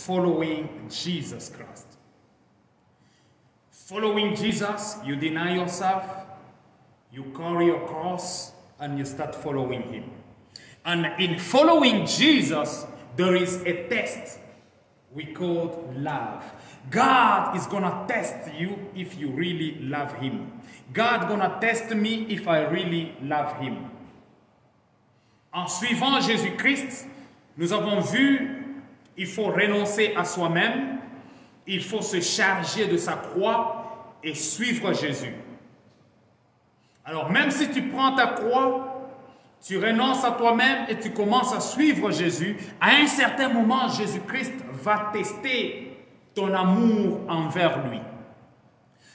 following Jesus Christ. Following Jesus, you deny yourself, you carry your cross, and you start following him. And in following Jesus, there is a test we call love. God is going to test you if you really love him. God is going to test me if I really love him. En suivant Jésus-Christ, nous avons vu, il faut renoncer à soi-même, il faut se charger de sa croix et suivre Jésus. Alors même si tu prends ta croix, tu renonces à toi-même et tu commences à suivre Jésus, à un certain moment, Jésus-Christ va tester ton amour envers lui.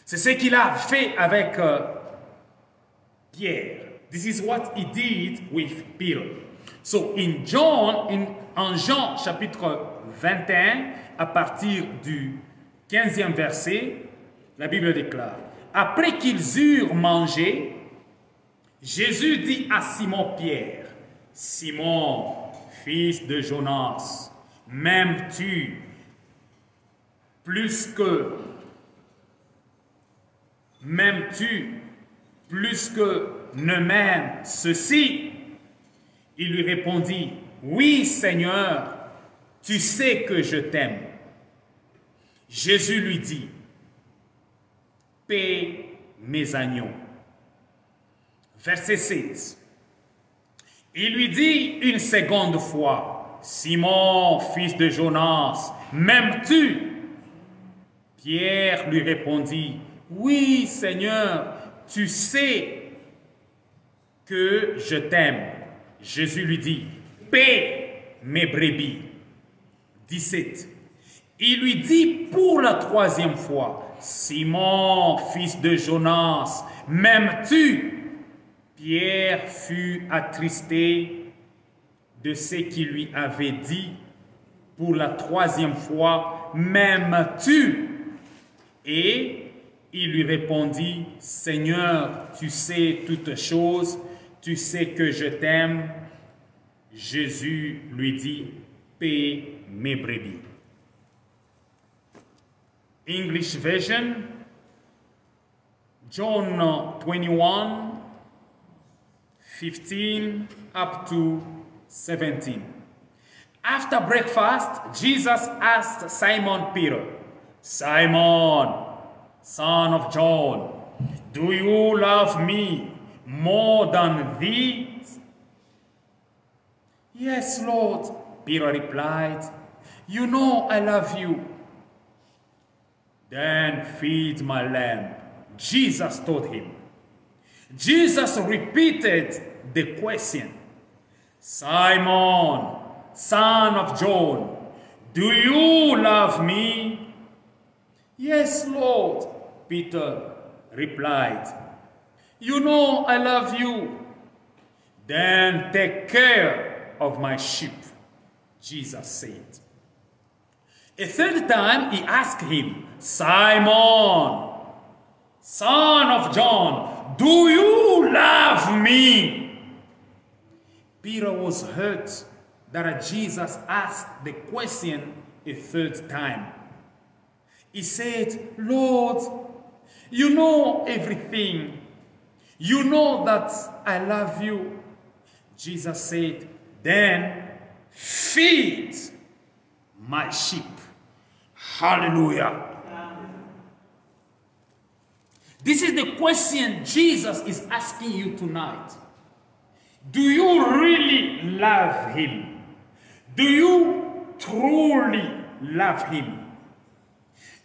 C'est ce qu'il a fait avec Pierre. This is what he did with Peter. So in John, en Jean chapitre 21, à partir du 15e verset, la Bible déclare: après qu'ils eurent mangé, Jésus dit à Simon-Pierre: Simon, fils de Jonas, m'aimes-tu plus que ne m'aime ceci? Il lui répondit: oui, Seigneur, tu sais que je t'aime. Jésus lui dit: paie mes agneaux. Verset 16. Il lui dit une seconde fois: Simon, fils de Jonas, m'aimes-tu? Pierre lui répondit: oui, Seigneur, tu sais que je t'aime. Jésus lui dit: paie mes brebis. 17. Il lui dit pour la troisième fois: Simon, fils de Jonas, m'aimes-tu? Pierre fut attristé de ce qu'il lui avait dit pour la troisième fois: m'aimes-tu? Et il lui répondit: Seigneur, tu sais toutes choses, tu sais que je t'aime. Jésus lui dit: paie mes brebis. English version, John 21, 15 up to 17. After breakfast, Jesus asked Simon Peter: Simon, son of John, do you love me more than these? Yes, Lord, Peter replied. You know I love you. Then feed my lamb, Jesus told him. Jesus repeated the question. Simon, son of John, do you love me? Yes, Lord, Peter replied. You know I love you. Then take care of my sheep, Jesus said. A third time he asked him, Simon, son of John, do you love me? Peter was hurt that Jesus asked the question a third time. He said, Lord, you know everything. You know that I love you. Jesus said, then feed my sheep. Hallelujah. This is the question Jesus is asking you tonight. Do you really love him? Do you truly love him?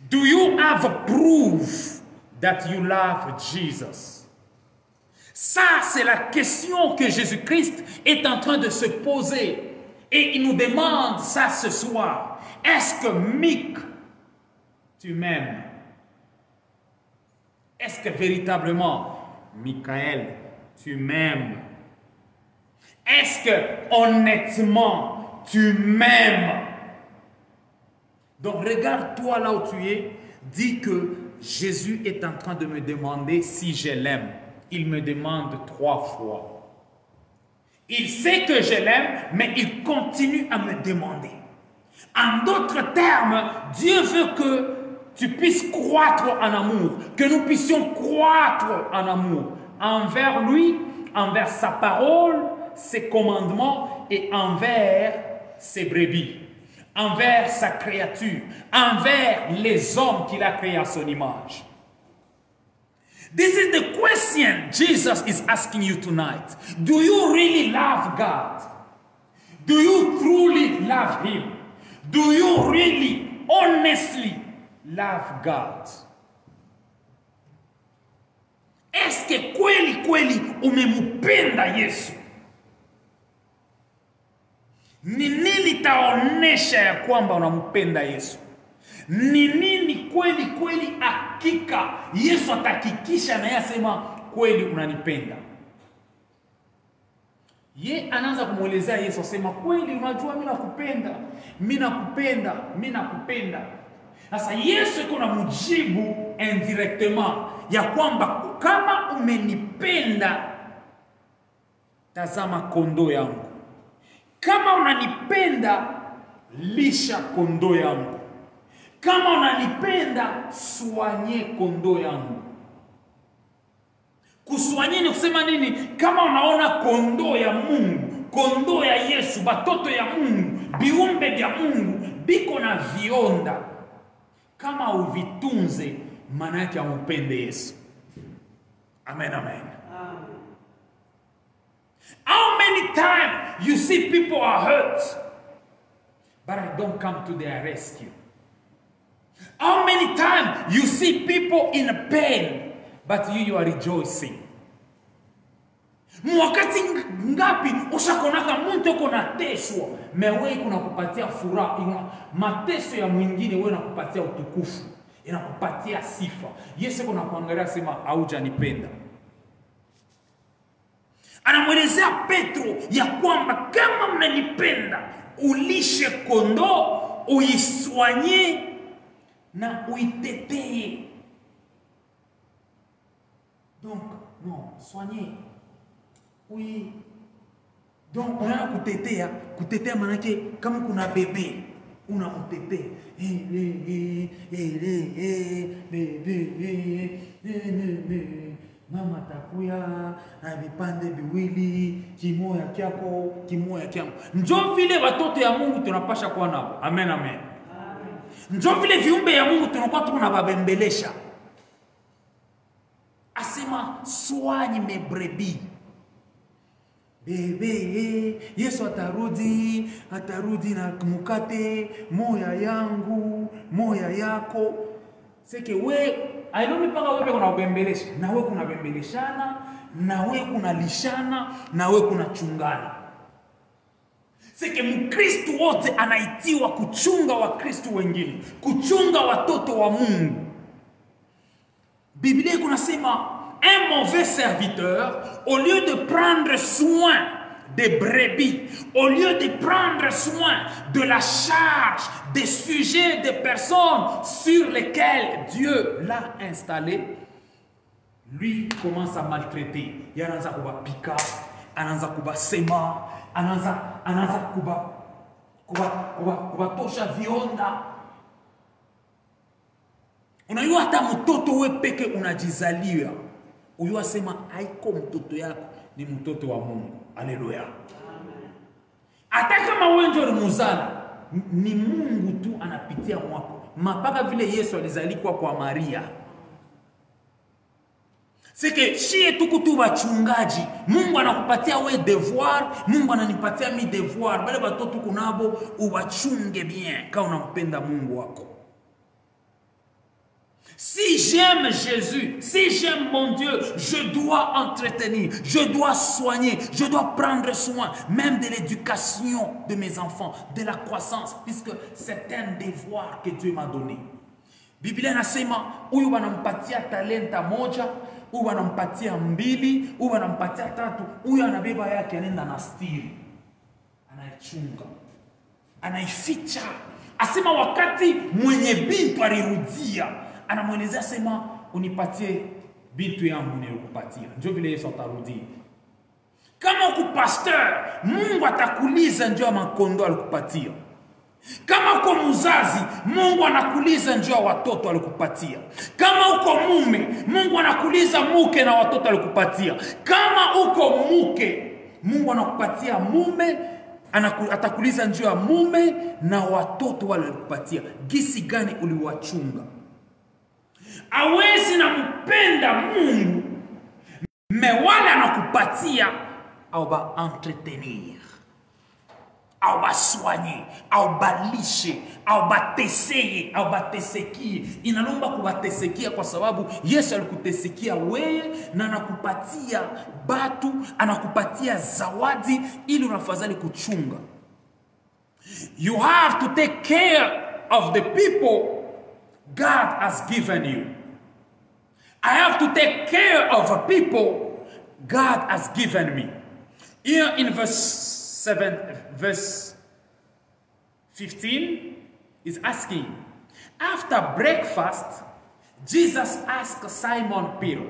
Do you have proof that you love Jesus? Ça, c'est la question que Jésus-Christ est en train de se poser. Et il nous demande ça ce soir. Est-ce que Mick, tu m'aimes? Est-ce que véritablement, Michael, tu m'aimes? Est-ce que honnêtement, tu m'aimes? Donc regarde-toi là où tu es, dis que Jésus est en train de me demander si je l'aime. Il me demande 3 fois. Il sait que je l'aime, mais il continue à me demander. En d'autres termes, Dieu veut que tu puisses croître en amour, que nous puissions croître en amour envers lui, envers sa parole, ses commandements et envers ses brebis, envers sa créature, envers les hommes qu'il a créés à son image. This is the question Jesus is asking you tonight. Do you really love God? Do you truly love Him? Do you really, honestly love God? Est-ce que kweli umempenda Yesu? Ni nini taonesha ya kwamba unampenda Yesu? Ni nini kweli hakika Yesu atahakikisha na yeye asema kweli unanipenda? Ye anaanza kumuelezea Yesu asema kweli unajua mimi nakupenda. Sasa Yesu yuko na mjibu indirectement ya kwamba kama umenipenda tazama kondoo yangu. Kama unanipenda lisha kondoo yangu. Kama unanipenda soigne kondoo yangu. Kuswanye ni kusema nini? Kama unaona kondoo ya Mungu, kondoo ya Yesu, batoto ya Mungu, biumbe vya Mungu biko na vionda, kama uvitunze, maana yake umpende Yesu. Amen, amen. How many times you see people are hurt, but I don't come to their rescue? How many times you see people in pain, but you are rejoicing? Mwakati ngapi ushakonaka mtu kuna teswa, mewe kuna kupatia furaha, mateso ya mwingine wewe unakupatia utukufu, inakupatia sifa. Yesu kuna kuangalia sema haujanipenda. Anamwelezea Petro ya kwamba kama mnanipenda, ulishe kondoo, uiswanye na uitetee. Donc, non, soigner. Oui. Donc, on a kutetea manake kama kuna bebe, unamtetea. Mama takuya na vipande viwili, kimoya kyako. Njoo vile watoto ya Mungu tunapasha kuwa nao. Amen, amen. Njoo vile viumbe ya Mungu tunakuwa tunababembelesha. Asema soigne mes brebis. Bebe, Yesu atarudi na mukate, moya yangu, moya yako. Seke we, ailoni panga wewe kuna bembelesha, na wewe kuna bembeleshana, na wewe kuna lishana, na wewe kuna chungana. Seke Mkristo wote anaitiwa kuchunga wa Kristo wengine, kuchunga watoto wa Mungu. Biblia kunasema un mauvais serviteur, au lieu de prendre soin des brebis, au lieu de prendre soin de la charge, des sujets, des personnes sur lesquelles Dieu l'a installé, lui commence à maltraiter. Il anaanza kubapika, anaanza kubasema, anaanza kubatosha vionda. Unajua hata mtoto wewe peke unajizalia, uyua sema haiko mtoto yako, ni mtoto wa Mungu. Haleluya. Amen. Hata kama wewe ndio muzala, ni Mungu tu anapitia mwako. Mapaka vile Yesu alizalikuwa kwa Maria. Sike shie tukutu wachungaji, Mungu anakupatia we devoir, Mungu ananipatia mi devoir. Bale batoto kunabo ubachunge bien kama unampenda Mungu wako. Si j'aime Jésus, si j'aime mon Dieu, je dois entretenir, je dois soigner, je dois prendre soin, même de l'éducation de mes enfants, de la croissance, puisque c'est un devoir que Dieu m'a donné. Biblia nasema, huyu wanampatia talenta moja, huyu wanampatia mbili, huyu wanampatia tatu, huyu anabeba yake anaenda na stiri. Anaichunga, anaificha. Asema wakati mwenye bintu alirudia, anamwelezea sema unipatie bintu yangu nilikupatia. Ndio vile Yesu atarudi. Kama uko pastor, Mungu atakuliza ndio makondo alikupatia. Kama uko mzazi, Mungu anakuuliza njoo ya watoto alikupatia. Kama uko mume, Mungu anakuuliza mke na watoto alikupatia. Kama uko mke, Mungu anakupatia mume, atakuuliza njoo ya mume na watoto wale alikupatia. Gisi gani uliwachunga? Hawezi na mpenda Mungu mewala anakupatia au ba entretenir, au ba soigner, au ba lishe, au ba teseye, au ba tesekie. Inalomba kubatesekia kwa sababu Yesu alikutesikia wewe na anakupatia batu, anakupatia zawadi ili unafadhali kuchunga. You have to take care of the people God has given you. I have to take care of the people God has given me. Here in verse 15 is asking, after breakfast, Jesus asked Simon Peter,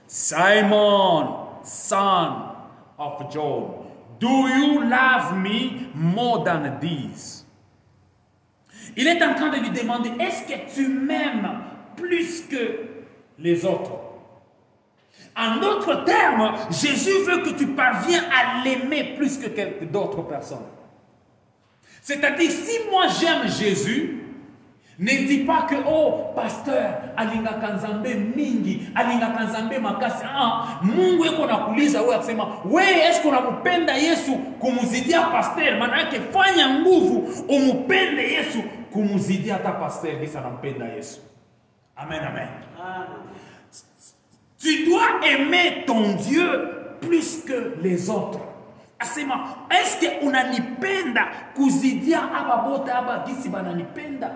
Simon, son of John, do you love me more than these? Il est en train de lui demander, est-ce que tu m'aimes plus que les autres? En d'autres termes, Jésus veut que tu parviens à l'aimer plus que d'autres personnes. C'est-à-dire, si moi j'aime Jésus, ne dis pas que, oh, pasteur, alinga kanzambe mingi, alinga kanzambe makasi. Ah, Mungu eko nakuuliza wewe akisema, wewe esko unamupenda Yesu kumuzidia pasteur? Maana yake fanya nguvu umupende Yesu kumuzidia hata pasteur kisa anampenda Yesu. Amen, amen. Tu dois aimer ton Dieu plus que les autres. Asema, est-ce que unanipenda kuzidia aba bote aba gisi bananipenda?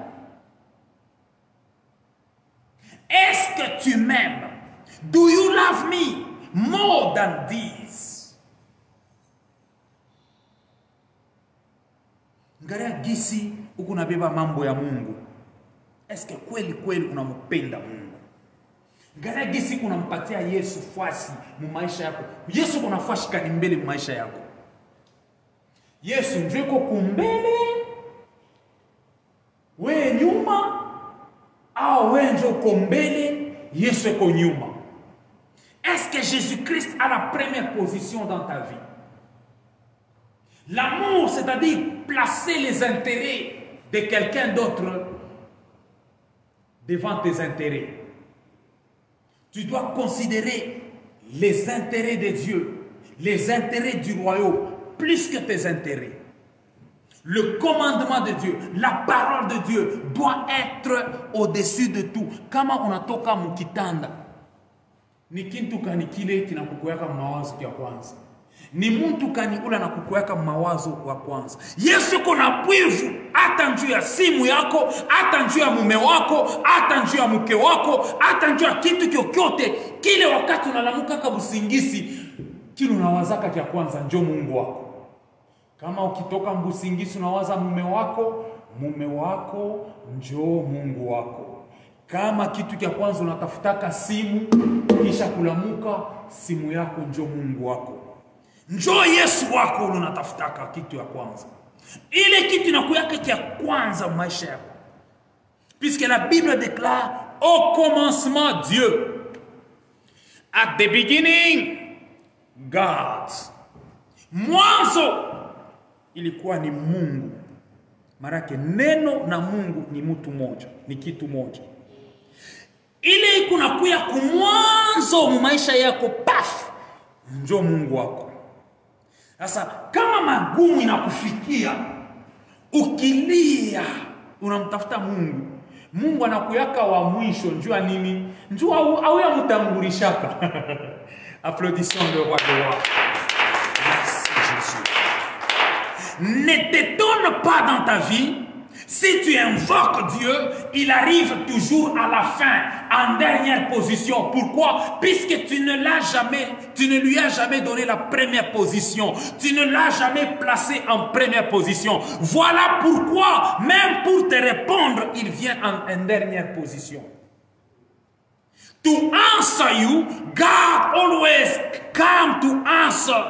Est-ce que tu m'aimes? Do you love me more than these? Ngalia gisi uko nabeba mambo ya Mungu. Est-ce que kweli kweli unampenda Mungu? Ngalia gisi unampatia Yesu fasi mu maisha yako. Yesu kuna fasi kani mbele mu maisha yako. Yesu njeko kumbele, we nyuma, au we njeko mbele, Yesu eko nyuma. Est-ce que Jésus-Christ a la première position dans ta vie? L'amour, c'est-à-dire placer les intérêts de quelqu'un d'autre devant tes intérêts. Tu dois considérer les intérêts de Dieu, les intérêts du royaume, plus que tes intérêts. Le commandement de Dieu, la parole de Dieu doit être au-dessus de tout. Kama unatoka mukitanda, ni kintu kani kile kinakukuweka mawazo ya kwanza. Ni mtu kani ula nakukuweka mawazo wa kwanza. Yesu kuna pwivu hata njuu ya simu yako, hata njuu ya mume wako, hata njuu ya mke wako, hata njuu ya kitu kyokyote kile. Wakati unalamuka kabusingisi, kile unawazaka kia kwanza njoo Mungu wako. Kama ukitoka mbusingisi unawaza mume wako njoo Mungu wako. Kama kitu kia kwanza unatafutaka simu, kisha kulamuka simu yako njoo Mungu wako. Njoo Yesu wako unatafutaka kitu ya kwanza. Ile kitu inakuyaka kia kwanza maisha yako. Puisque la Bible déclare au commencement Dieu. At the beginning God. Mwanzo ilikuwa ni Mungu. Marake neno na Mungu ni mtu moja, ni kitu moja. Ile kunakuya kumwanzo mu maisha yako, paf, njoo Mungu wako. Sasa kama magumu inakufikia, ukilia, unamtafuta Mungu. Mungu anakuyaka wa mwisho, njua nini? Njua au ya mutangurishaka. Applaudissons le roi de roi. Merci Jésus. Ne t'étonne pas dans ta vie. Si tu invoques Dieu, il arrive toujours à la fin, en dernière position. Pourquoi? Puisque tu ne lui as jamais donné la première position. Tu ne l'as jamais placé en première position. Voilà pourquoi, même pour te répondre, il vient en dernière position. To answer you, God always comes to answer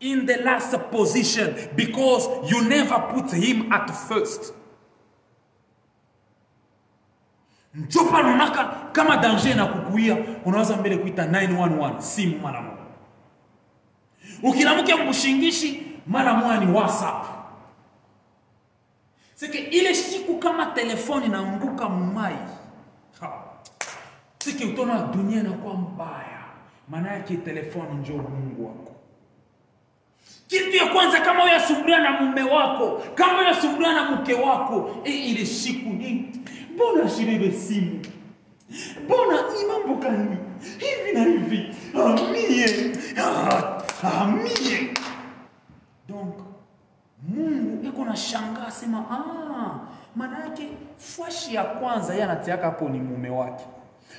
in the last position because you never put him at first. Njopa nunaka kama danger na kukuia, unaweza mbele kuita 911 simu mara moja. Ukilamukia mkushingishi mara moja ni WhatsApp. Sike ile siku kama telefoni na mbuka mumai. Sike utona dunia na kwa mbaya. Maana yake telefoni njoo Mungu wako. Kitu ya kwanza kama unasumbuliwa na mume wako, kama unasumbuliwa na mke wako, ile siku ni mbona shirebe simu? Mbona ni mambo gani? Hivi na hivi. Amie. Donc Mungu iko na shangaa sema maana yake fashi ya kwanza yeye anatiaka hapo ni mume wake.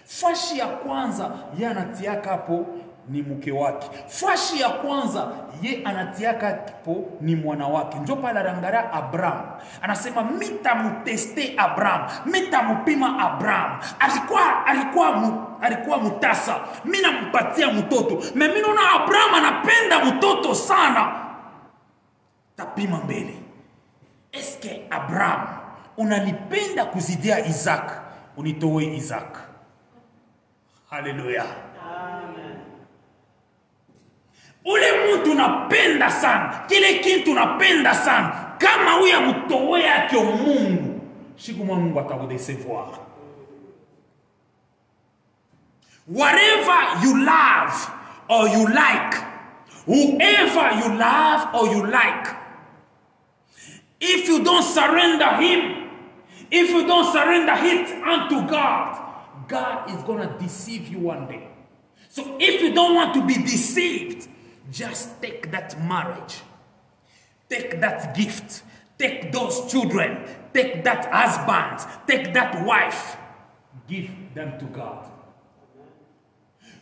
Fashi ya kwanza yeye anatiaka hapo ni mke wake. Fashi ya kwanza ye anatiaka hapo ni mwana wake. Ndio pale angalia Abraham. Anasema mitamuteste Abraham, mitamupima Abraham. Alikuwa mutasa. Mimi nampatia mtoto. Mimi naona Abraham anapenda mtoto sana. Tapima mbele. Eske Abraham unanipenda kuzidia Isaac? Unitoe Isaac. Haleluya. Ule mtu unapenda sana, kile kitu unapenda sana, kama huya mtowe yake Mungu, siku Mungu atakudecevoir. Whatever you love or you like, whoever you love or you like, if you don't surrender him, if you don't surrender it unto God, God is going to deceive you one day. So if you don't want to be deceived, just take that marriage, take that gift, take those children, take that husband, take that wife, give them to God.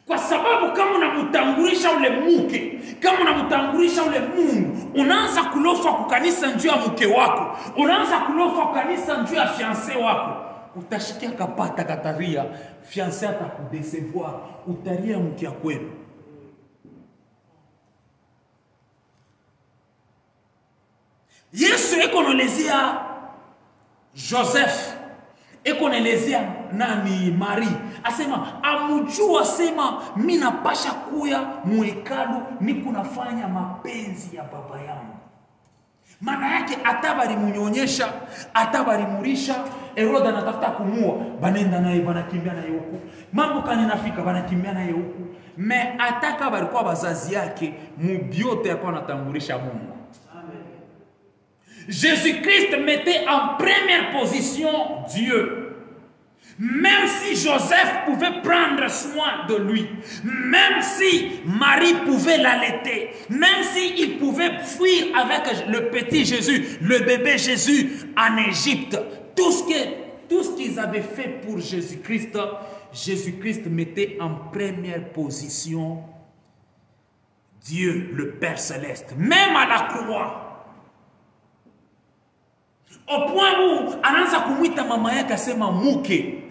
Kwa sababu kama unamutangulisha ule mke, kama unamutangulisha ule Mungu, unaanza kulofa kukanisa njoo ya mke wako, unaanza kulofa kukanisa njoo ya fiancé wako, utashikia kapata kataria, fiancé atakudecevoir, utaria mke kwenu. Yesu ekonelezea Joseph, ekonelezea nani Marie, asema amujua, asema mimi napasha kuya muhekalu niku nafanya mapenzi ya baba yangu. Maana yake atabari munyonyesha, atabari murisha, Herode anatafuta kumua, banenda naye banakimbia naye huku. Mambo kanafika banakimbia naye huku. Me ataka balikuwa bazazi yake mubiote yako anatangulisha Mungu. Jésus-Christ mettait en première position Dieu. Même si Joseph pouvait prendre soin de lui, même si Marie pouvait l'allaiter, même s'il pouvait fuir avec le petit Jésus, le bébé Jésus en Égypte, tout ce qu'ils avaient fait pour Jésus-Christ, Jésus-Christ mettait en première position Dieu, le Père Céleste. Même à la croix, au point où anaanza kumwita mama yake asema muke.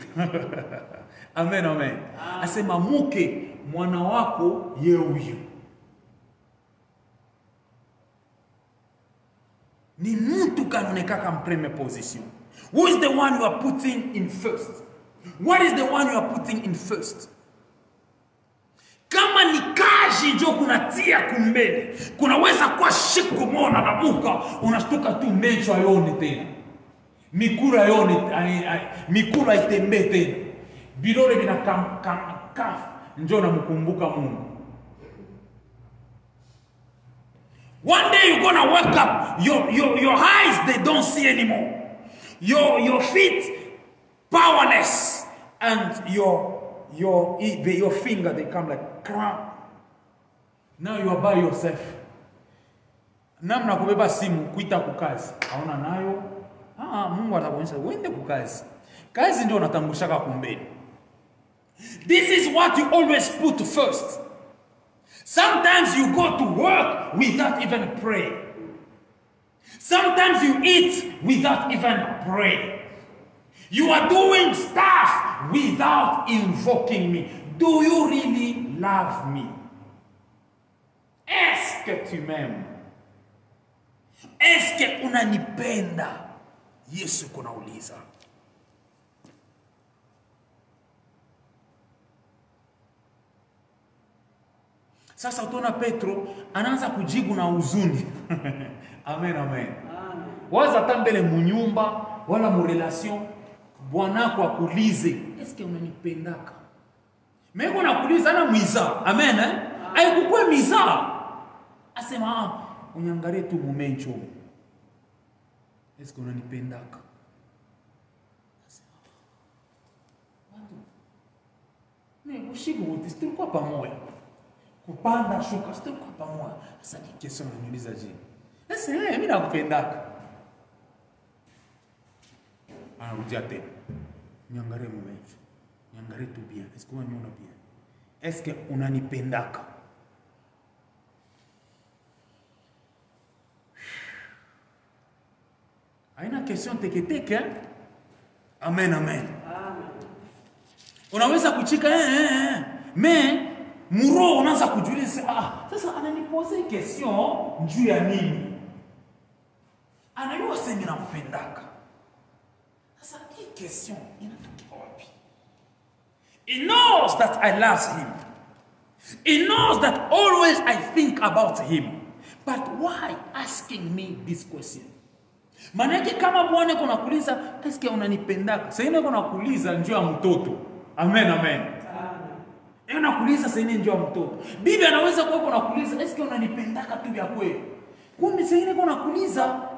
Amen, amen. Asema muke, mwana wako ye huyu. Ni mtu kanonekaka en première position. Who is the one you are putting in first? What is the one you are putting in first? Kama ni kaji njo kunatia kumbele, kunaweza kwa shiku mona na muka, unashtuka tu mecho ayone tena. Mikura ayone, mikura itembe tena. Bidole bina kaf, njo na mkumbuka Mungu. One day you're gonna wake up, your eyes they don't see anymore. Your feet powerless, and your finger they come like cramp. Now you are by yourself. Namna kubeba simu kuita kukazi, haona nayo. Mungu atakuonyesha uende kukazi. Kazi ndio unatangushaka kumbele. This is what you always put first. Sometimes you go to work without even praying. Sometimes you eat without even praying. You are doing stuff without invoking me. Do you really love me? Est-ce que tu m'aimes? Est-ce que unanipenda? Yesu kunauliza. Sasa utaona Petro anaanza kujibu na huzuni. Amen, amen. Waza tambele munyumba wala mu relation bwanako akulize, est-ce que unanipendaka? Meko nakuliza na mwiza. Amen. Haikukue miza. Asema unyangalie tu mumencho. Est-ce que unanipendaka? Ne ushibu wote tulikuwa pamoja. Kupanda shuka tulikuwa pamoja. Sasa ni question unaniuliza je? Sasa mimi nakupendaka. Anarudia tena. Niangalie mumencho. Niangalie tu bien. Est-ce que unaniona bien? Est-ce que unanipendaka? Haina question teke. Amen, amen. Unaweza kuchika mais muro unaanza kujiuliza sasa ananipose question juu ya nini? Anajua sema nampendaka. Sasa hii question inatoka wapi? He knows that I love him. He knows that always I think about him. But why asking me this question? Manake kama Bwana kuna kuuliza, "Eske unanipendaka?" Sasa ina kuna kuuliza njoo ya mtoto. Amen, amen. Amen. Ina kuuliza sasa ina njoo ya mtoto. Bibi anaweza kuwa kuna kuuliza, "Eske unanipendaka tu vya kweli?" Kumbe sasa ina kuna kuuliza,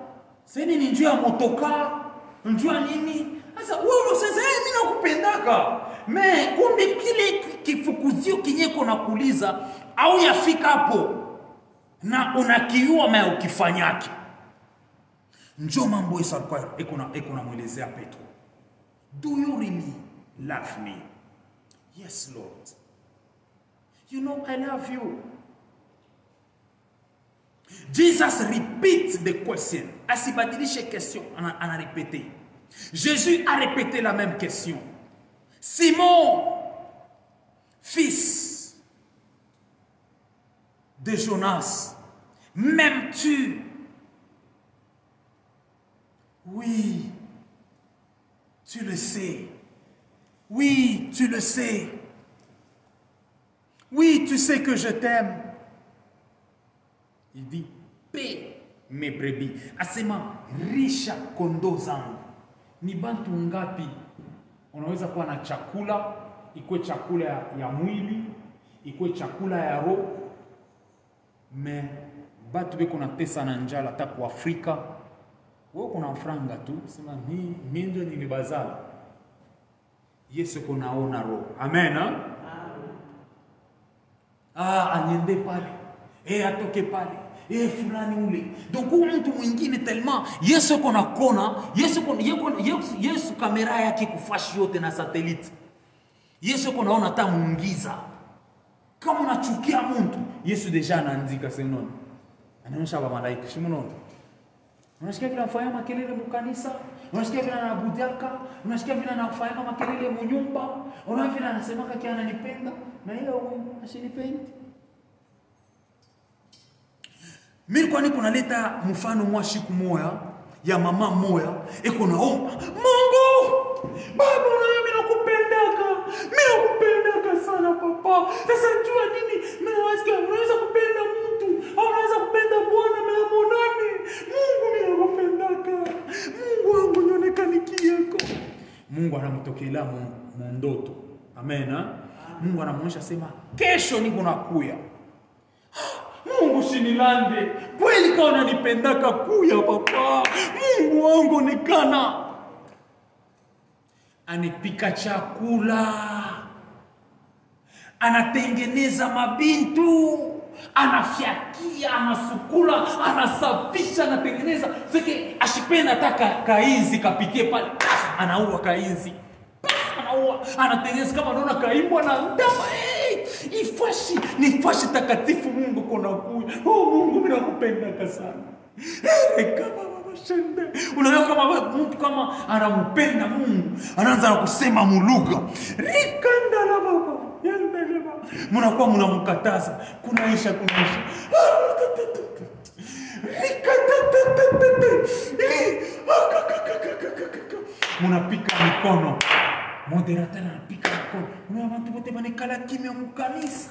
sasa ni njoo ya motoka, njoo ya nini? Sasa wewe unasema, "Mimi nakupendaka." Me kumbe kile kifukuzio kinyeko na kuuliza au yafika hapo na unakiua ma ukifanyaki. Njoo mambo isakwa eko na mwelezea Petro. Do you really love me? Yes, Lord. You know I love you. Jesus repeats the question. Asibadilishe question, ana répété. Jésus a répété la même question. Simon, fils de Jonas, m'aimes-tu? Oui, tu le sais. Oui, tu le sais. Oui, tu sais que je t'aime. Il dit, paie mes brebis. Asema, risha kondoo zangu. Ni bantu ngapi? Unaweza kuwa na chakula, ikuwe chakula ya mwili, ikuwe chakula ya roho. Me, batu beko na tesa na njala hata kwa Afrika. Wewe kuna franga tu, sema mimi ndio nilibazala. Yesu kunaona roho. Amen. Anyende pale. Atoke pale. Fulani ule. Donc mtu mwingine tellement Yesu kuna kona, Yesu kamera yake kufashi yote na satellite. Yesu kunaona hata muingiza. Kama unachukia mtu, Yesu deja anaandika senono. Anaonyesha kwa malaika, simunaona. Unasikia vile anafanya makelele mkanisa, unasikia vile anabudiaka, unasikia vile anafanya makelele mnyumba, unaona vile anasema kaki ananipenda, na yeye asinipendi. Mimi kwani kunaleta mfano mwa siku moya ya mama moya eko naomba, Mungu, Baba mimi nakupendaka. Mimi nakupendaka sana papa. Sasa jua nini? Mimi unaweza kupenda mtu, au unaweza kupenda Bwana na monani. Mungu mimi nakupendaka. Mungu wangu nionekanikie yako. Mungu anamtokelea ndoto. Amen. Mungu anamuonyesha sema kesho niko nakuya. Mungu shinilande. Kweli kama unanipendaka kuya papa. Mungu wangu nikana. Anipika chakula. Anatengeneza mabintu. Anafyakia, anasukula, anasafisha, anatengeneza. Sike ashipenda taka kainzi kapitie pale. Anaua kainzi. Anaua, anatengeneza kama anaona kaimbwa na ndama. Nifashi takatifu Mungu kona kuya. Mungu mimi nakupenda sana. Kama mashende. Unaona kama mtu kama anampenda Mungu, anaanza kusema mulugha. Rikanda la baba. Mnakuwa mnamkataza. Kunaisha. Munapika mikono. Moderateur anapika mikono. Muna bantu bote banekala kimya mukanisa.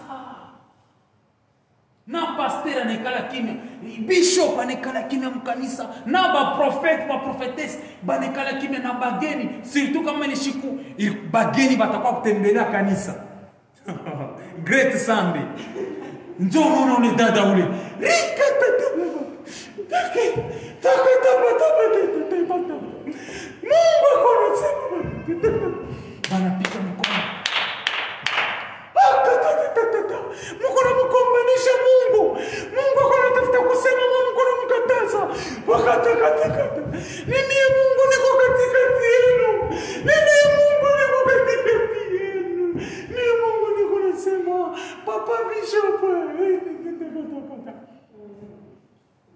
Na pasteur anekala kimya. Bishop anekala kimya mukanisa. Na ba prophète, ba prophétesse banekala kimya na bageni. Surtout kama ni shiku bageni batakuwa kutembelea kanisa. Great Sunday. Njoo mwana ule dada ule. Mungu akonasema. Banapika mkono. Mkono mkombanisha Mungu. Mungu akonatafuta kusema Mungu anamkataza. Wakataka. Mimi Mungu niko katikati yenu. Mimi Mungu niko katikati yenu. Mimi Mungu niko nasema Papa Bishop.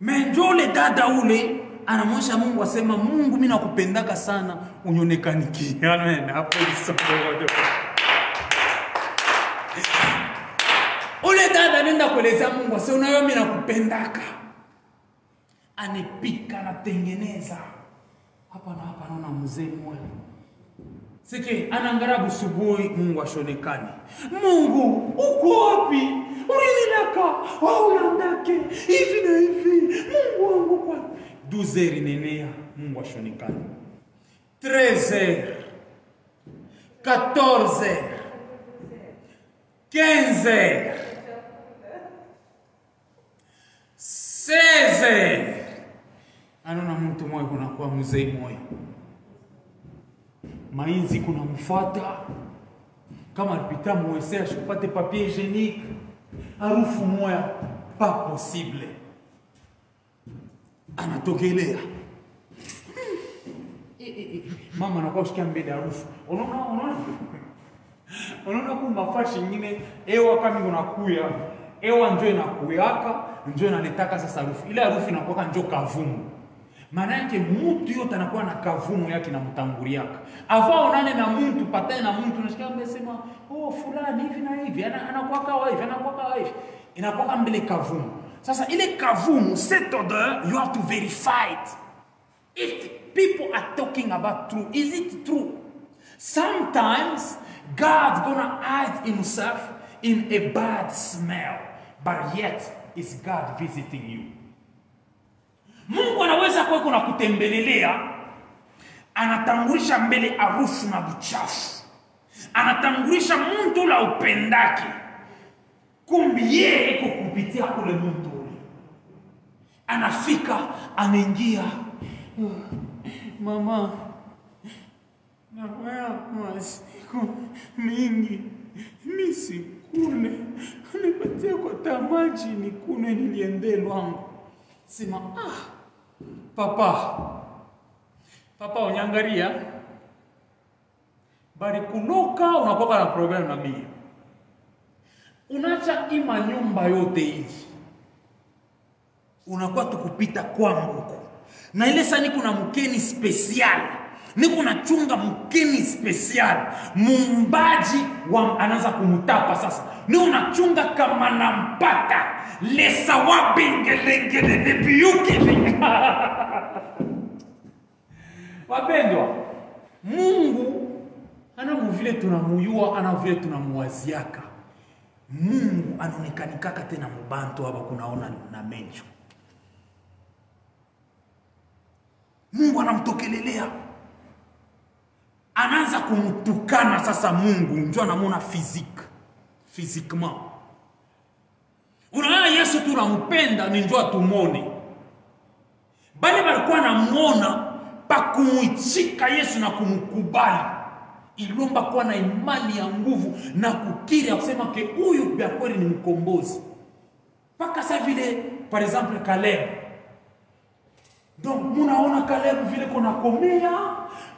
Menjole dada ule anamwonyesha Mungu asema Mungu mimi nakupendaka sana unyonekanikie. Amen. Hapo ule dada nenda kueleza Mungu asema unayo mimi nakupendaka. Anepika anatengeneza. Hapa na hapa naona mzee mmoja. Sike anangarabu subuhi Mungu ashonekani. Mungu uko wapi? Ulinilaka au landake hivi na hivi. Mungu wangu kwa 12h nenea Mungu ashonekani. 13h 14h 15h 16h. Anaona mtu mmoja kunakuwa mzee mmoja. Mainzi kuna mfuata kama alipita mwesea shupate papier hygiénique harufu moya pas possible anatokelea mama anakuwa shikia mbele harufu unaona kumba fashi nyingine ewa kama unakuya ewa njoo inakuyaka njoo inaletaka sasa harufu ile harufu inakuwa njoo kavumu. Maana yake mtu yote anakuwa na kavumu yake na mtanguriaka. Avao onane na mtu patane na mtu unasikia amesema oh fulani hivi na hivi anakuwa kawa hivi inakuwa mbele kavumu. Sasa ile kavumu cette odeur you have to verify it. If people are talking about true, is it true? Sometimes God's gonna hide himself in a bad smell, but yet it's God visiting you. Mungu anaweza kwa kuna kutembelelea, anatangulisha mbele harufu na buchafu. Anatangulisha mtu la upendake. Kumbi yeye kukupitia kule mtu ule. Anafika, anaingia. Mama, nakwea masiku mingi. Misi kule. Nipatia kwa tamaji ni kune niliende lwangu. Sema, Papa unyangaria. Bari kunoka unakuwa na problem na mimi. Unacha ima nyumba yote hii. Unakuwa tukupita kwangu. Na ile sani kuna mkeni special. Niko na chunga mkeni special. Mumbaji anaanza kumutapa sasa. Ni unachunga kama nampata. Lesa wabingelengele nebiyuki. Wapendwa, Mungu ana mvile tunamuyua, ana vile tunamuwaziaka. Mungu anaonekanikaka tena mubantu hapa kunaona na mencho. Mungu anamtokelelea. Anaanza kumtukana sasa Mungu, njoo anamuona physiquement. Unaona Yesu tunampenda ni njoo atumone. Bali walikuwa namuona pa kumuichika Yesu na kumkubali. Ilomba kuwa na imani ya nguvu na kukiri kusema ke huyu kwa kweli ni mkombozi. Paka sa vile par exemple Caleb. Donc munaona Caleb vile kuna komea,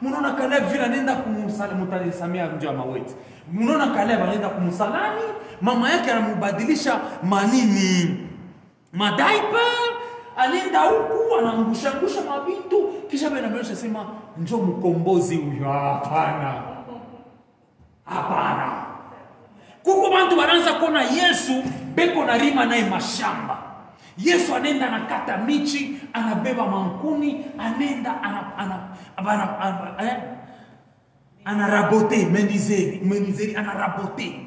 munaona Caleb vile anaenda kumsalimu mtalisamia mji wa Maweti. Munaona Caleb anaenda kumsalani, mama yake anambadilisha manini madaipa, anaenda huku anaangusha mabitu, kisha anaambia sema njoo mkombozi huyo. Hapana. bantu wanaanza kuona Yesu beko na rima naye mashamba. Yesu anenda anakata michi, anabeba mankuni, anenda anarabote menizeri anarabote.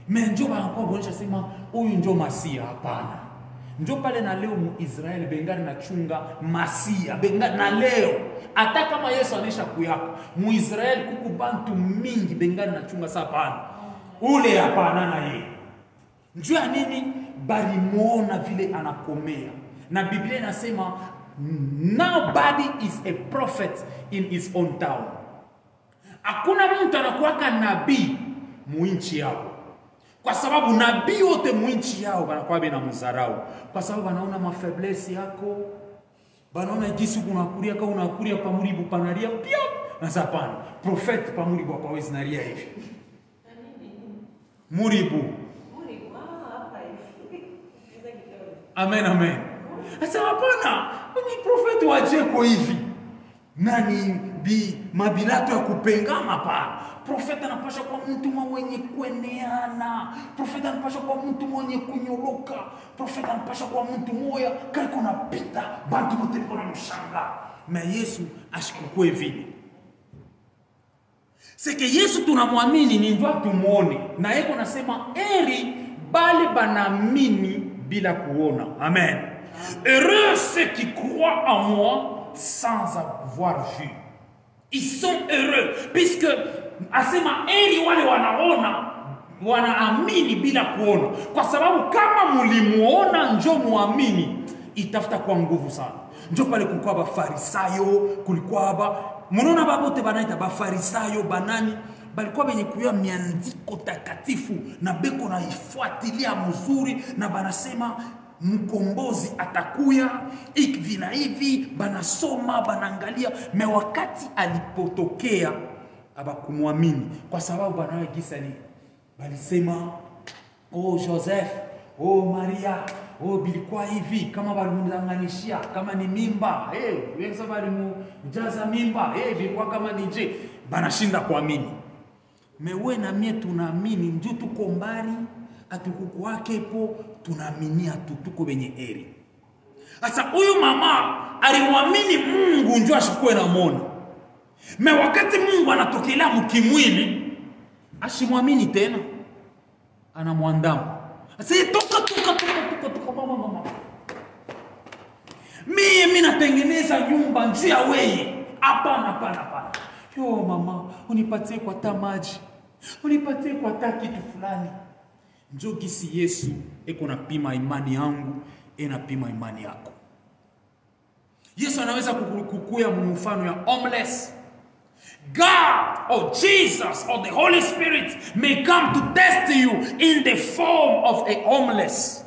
Menjo banakuwa bonesha sema huyu njo Masia. Hapana. Njo pale na leo mu Israeli bengari na chunga Masia. Bengari na leo hata kama Yesu anesha kuyaka mu Israeli kuku bantu mingi bengari na chunga sapana. Ule hapana na yeye. Njo ya nini bali muona vile anakomea. Na Biblia inasema nobody is a prophet in his own town. Hakuna mtu anakuwaka nabii muinchi yao. Kwa sababu nabii wote muinchi yao wanakuwa bena muzarau. Kwa sababu wanaona mafaiblesse yako. Wanaona jinsi unakulia kama unakulia pamuribu panaria pia. Na sapana. Prophet pamuribu hapawezi naria hivi. Muribu. Amen, amen. Asa hapana, ni prophet wajeko hivi. Nani mabilato ya kupengama pa. Profeta anapasha kwa mtu mwenye kueneana. Profeta anapasha kwa mtu mwenye kunyoloka. Profeta anapasha kwa mtu moya kaiko na pita bantu bote kuna mshanga. Na Yesu ashikukue vile. Seke Yesu tunamwamini ni njua tumuone. Na yeko nasema eri bali banamini bila kuona. Amen. Heureux ceux qui croient en moi sans avoir vu. Ils sont heureux puisque asema eri wale wanaona wanaamini bila kuona. Kwa sababu kama mulimuona njo muamini itafuta kwa nguvu sana. Njo pale kulikuwa ba farisayo, kulikuwa ba munaona babote banaita ba farisayo banani balikuwa benye kuya miandiko takatifu na beko na ifuatilia mzuri na banasema mkombozi atakuya hivi na hivi, banasoma banaangalia. Me wakati alipotokea abakumwamini kwa sababu banawegisa ni balisema oh Joseph, oh Maria, oh bilikuwa hivi kama balimdanganishia kama ni mimba wengi balimujaza mimba bilikuwa kama ni je, banashinda kuamini. Mewe na mie tunaamini ndio tuko mbali atukuku wake po tunaaminia tuko benye eri. Sasa huyu mama alimwamini Mungu njoo ashikwe na mona. Me wakati Mungu anatokelea mkimwili ashimwamini tena anamwandama. Sasa toka mama. Mimi natengeneza nyumba njoo ya wewe. Hapana. Yo mama, unipatie kwa tamaji. Unipatie kwa kitu fulani. Njoo gisi Yesu eko napima imani yangu, enapima imani yako. Yesu anaweza kukukuya mfano ya homeless. God or Jesus or the Holy Spirit may come to test you in the form of a homeless.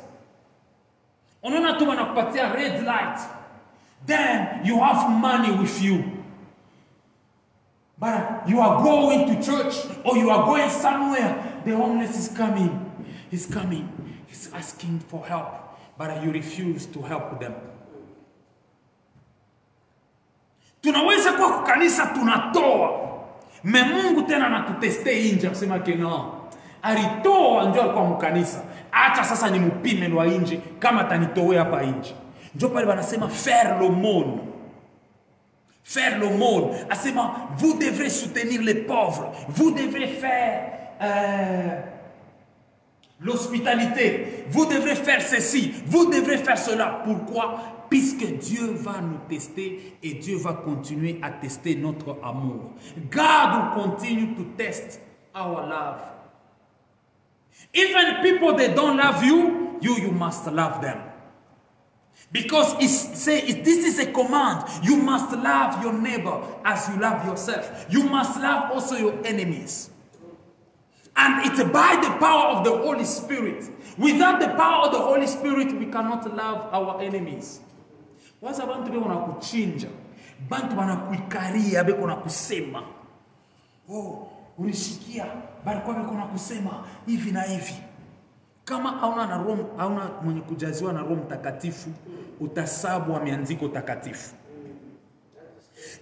Unaona tu wanakupatia red light. Then you have money with you. But you are going to church or you are going somewhere. The homeless is coming. He's coming. He's asking for help. But you refuse to help them. Tunaweza kwa kanisa tunatoa. Me Mungu tena anatuteste nje kusema kena. Alitoa ndio alikuwa mkanisa. Acha sasa ni mpime wa nje kama tanitoe hapa nje. Ndio pale wanasema faire le monde. Faire le monde. Asema vous devrez soutenir les pauvres. Vous devrez faire l'hospitalité. Vous devrez faire ceci. Vous devrez faire cela. Pourquoi? Puisque Dieu va nous tester et Dieu va continuer à tester notre amour. God will continue to test our love. Even people that don't love you, you must love them. Because this is a command. You must love your neighbor as you love yourself. You must love also your enemies. And it's by the power of the Holy Spirit. Without the power of the Holy Spirit, we cannot love our enemies. Waza bantu beko na kuchinja. Bantu wanakuikaria beko na kusema. Oh, ulishikia. Balikuwa beko na kusema hivi na hivi. Kama hauna mwenye kujaziwa na Roho Mtakatifu, utasabu wa miandiko takatifu.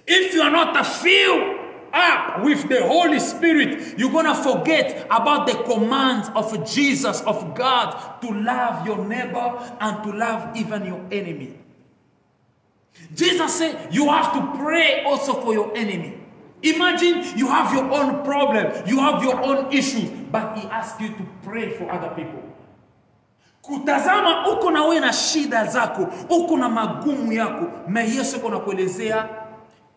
If you are not filled up with the Holy Spirit, you're going to forget about the commands of Jesus, of God, to love your neighbor and to love even your enemy. Jesus said you have to pray also for your enemy. Imagine you have your own problem, you have your own issues, but he asks you to pray for other people. Kutazama uko na wewe na shida zako, uko na magumu yako, na Yesu kuna kuelezea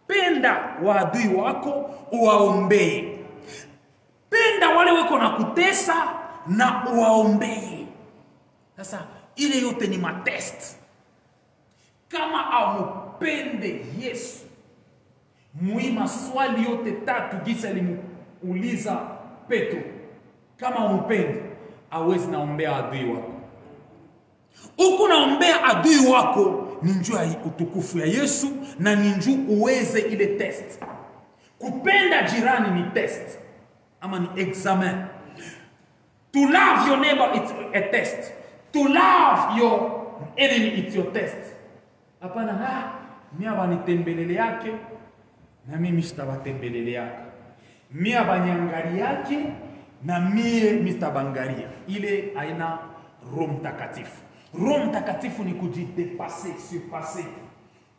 penda waadui wako uwaombee. Penda wale wako na kutesa na uwaombee. Sasa ile yote ni matest. Kama ampende Yesu, muima swali yote tatu gisa limuuliza Petro, kama umpende hawezi naombea adui wako. Uko naombea adui wako ni njua utukufu ya Yesu na ni njua uweze ile test. Kupenda jirani ni test ama ni examen. To love your neighbor it's a test. To love your enemy it's your test. Hapana, mimi abanitembelele yake na mimi sitabatembelele yake. Mimi abanyangalia yake na mimi sitabangalia. Ile aina Roho Mtakatifu. Roho Mtakatifu ni kujidepasser, surpasser.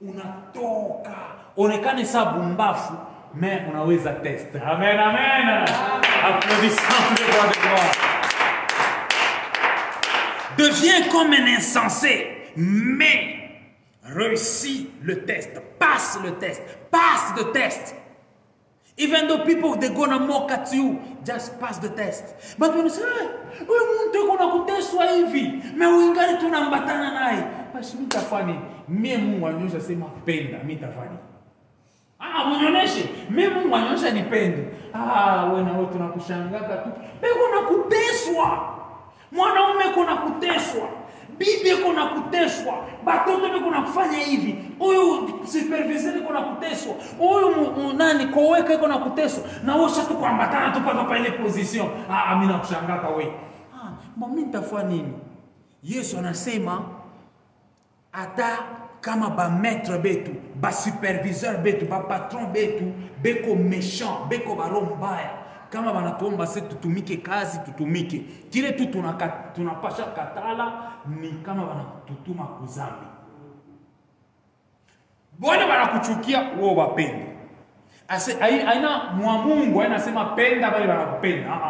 Unatoka, onekane sabu mbafu, mais unaweza test. Amen, amen. Applaudissons le roi de gloire. Deviens comme un insensé, mais réussis le test, passe le test, passe the test. Even though people they're gonna mock at you, just pass the test. But when you say, wewe mtu kuna kuteswa hivi, na uingali tunambatana naye, basi mimi tafani, mimi Mungu anyosha sema penda, mimi tafani. Unioneshe, mimi Mungu anyosha nipende. Wewe na wewe tunakushangaa tu. Wewe kuna kuteswa. Mwanaume kuna kuteswa. Bibi kuna kuteswa, batoto kuna kufanya hivi. Huyu supervisor kuna kuteswa. Huyu nani koweka kuna kuteswa. Na wewe shatu kuambatana tu paka ile position. Mimi nakushangaa wewe. Mimi nitafanya nini? Yesu anasema ata kama ba maître betu, ba superviseur betu, ba patron betu, beko méchant, beko baroho mbaya. Kama wanatuomba sisi tutumike kazi, tutumike. Kile tu tunapasha katala ni kama wanatutuma kuzambi. Bwana wanakuchukia wewe wapende. Aina mwa Mungu anasema penda bali wanakupenda.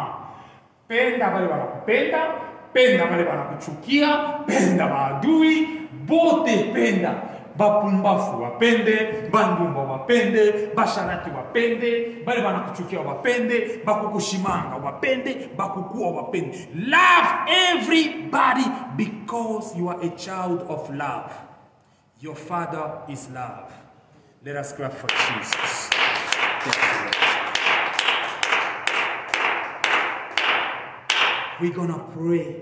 Penda bali wanakupenda, penda bali wanakuchukia, penda maadui, bote penda. Bapumbafu wapende, bandumba wapende, basharati wapende, bali banakuchukia wapende, bakukushimanga wapende, bakukua wapende. Love everybody because you are a child of love. Your Father is love. Let us clap for Jesus. We're gonna pray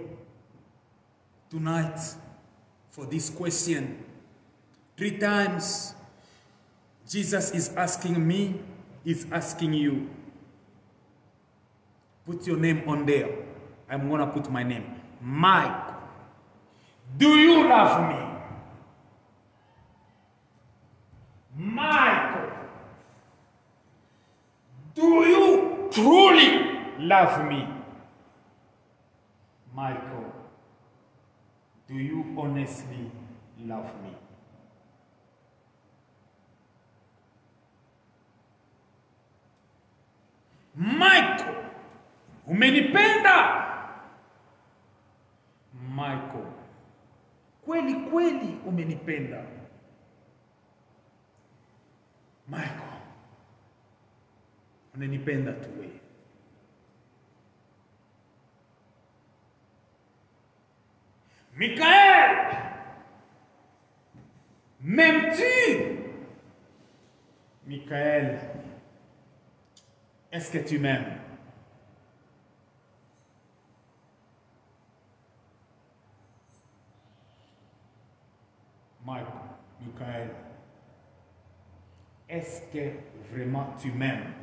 tonight for this question. 3 times Jesus is asking me, is asking you. Put your name on there. I'm going to put my name. Mike, do you love me? Michael, do you truly love me? Michael, do you honestly love me? Michael, umenipenda? Michael, kweli kweli umenipenda? Michael, unanipenda tu wewe? Michael, m'aimes-tu? Michael, est-ce que tu m'aimes? Michael, est-ce que vraiment tu m'aimes?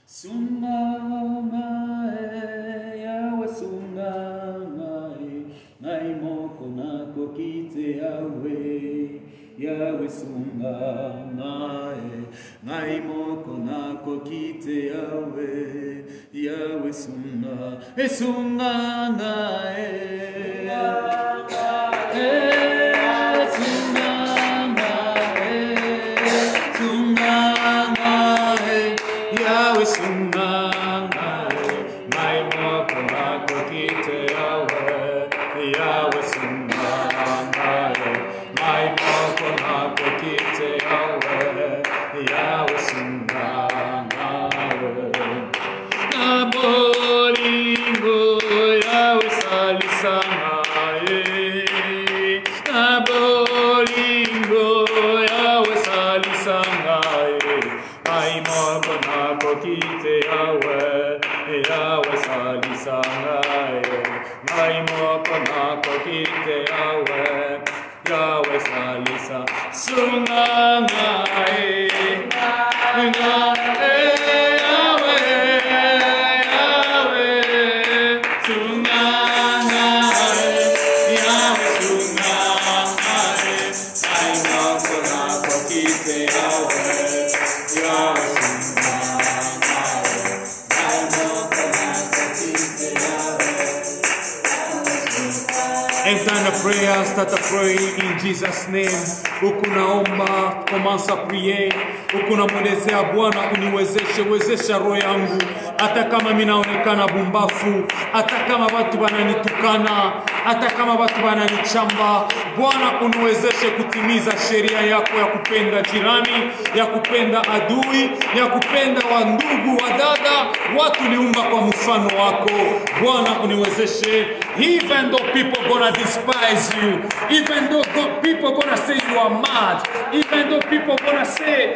Sunga Yawe sunga nae, ngai moko nako kite Yawe, Yawe sunga, sunga nae, sunga nae, sunga nae, Yawe sunga nae, ngai moko nako kite Yawe, Yawe sunga nae, ngai moko nako kite Yawe, Yawe sunga nae. Nabolingo Yawe salisa nae, Nabolingo Yawe salisa nae, ngai moko nako kite Yawe, Yawe salisa nae, ngai moko nako kite Yawe, Yawe salisa sunga nae, nae Yawe, Yawe sunga nae, Yawe sunga nae, ngai moko nako kite Yawe, Yawe sunga nae, ngai moko nako kite Yawe. End time of prayer, start to pray in Jesus' name. Ukunaomba, commence à prier. Ukunamwelezea Bwana, uniwezeshe, wezesha roho yangu. Hata kama mimi naonekana bumbafu, hata kama watu wananitukana, hata kama watu wananichamba, Bwana uniwezeshe kutimiza sheria yako ya kupenda jirani, ya kupenda adui, ya kupenda wa ndugu, wa dada, watu uliumba kwa mfano wako. Bwana uniwezeshe, even though people gonna despise you, even though people gonna say you are mad, even though people gonna say,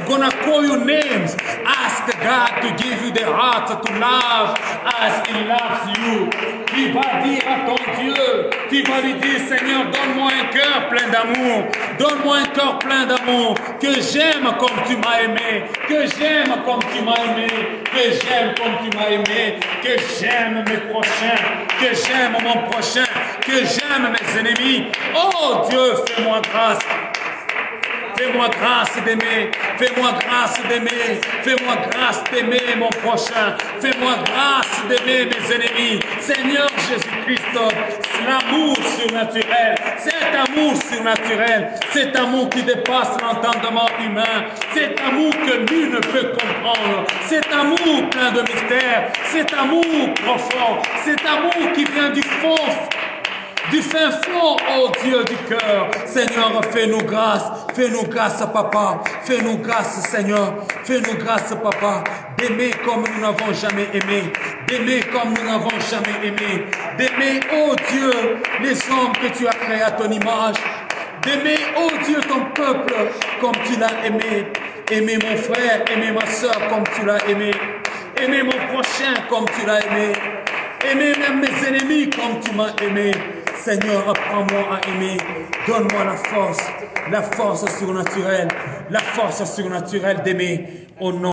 gonna call you names, ask God to give you the heart to love as He loves you. Tu vas dire à ton Dieu, tu vas lui dire, Seigneur, donne-moi un cœur plein d'amour, donne-moi un cœur plein d'amour, que j'aime comme tu m'as aimé, que j'aime comme tu m'as aimé, que j'aime comme tu m'as aimé, que j'aime mes prochains, que j'aime mon prochain, que j'aime mes ennemis. Oh Dieu, fais-moi grâce. Fais-moi grâce d'aimer, fais-moi grâce d'aimer, fais-moi grâce d'aimer mon prochain, fais-moi grâce d'aimer mes ennemis. Seigneur Jésus-Christ, l'amour surnaturel, cet amour qui dépasse l'entendement humain, cet amour que nul ne peut comprendre, cet amour plein de mystères, cet amour profond, cet amour qui vient du fin fond, oh Dieu du cœur. Seigneur, fais-nous grâce, Papa, fais-nous grâce, Seigneur, fais-nous grâce, Papa, d'aimer comme nous n'avons jamais aimé, d'aimer comme nous n'avons jamais aimé, d'aimer, oh Dieu, les hommes que tu as créés à ton image, d'aimer, oh Dieu, ton peuple comme tu l'as aimé, aimer mon frère, aimer ma soeur comme tu l'as aimé, aimer mon prochain comme tu l'as aimé, aimer même mes ennemis comme tu m'as aimé. Seigneur, apprends-moi à aimer. Donne-moi la force surnaturelle d'aimer au nom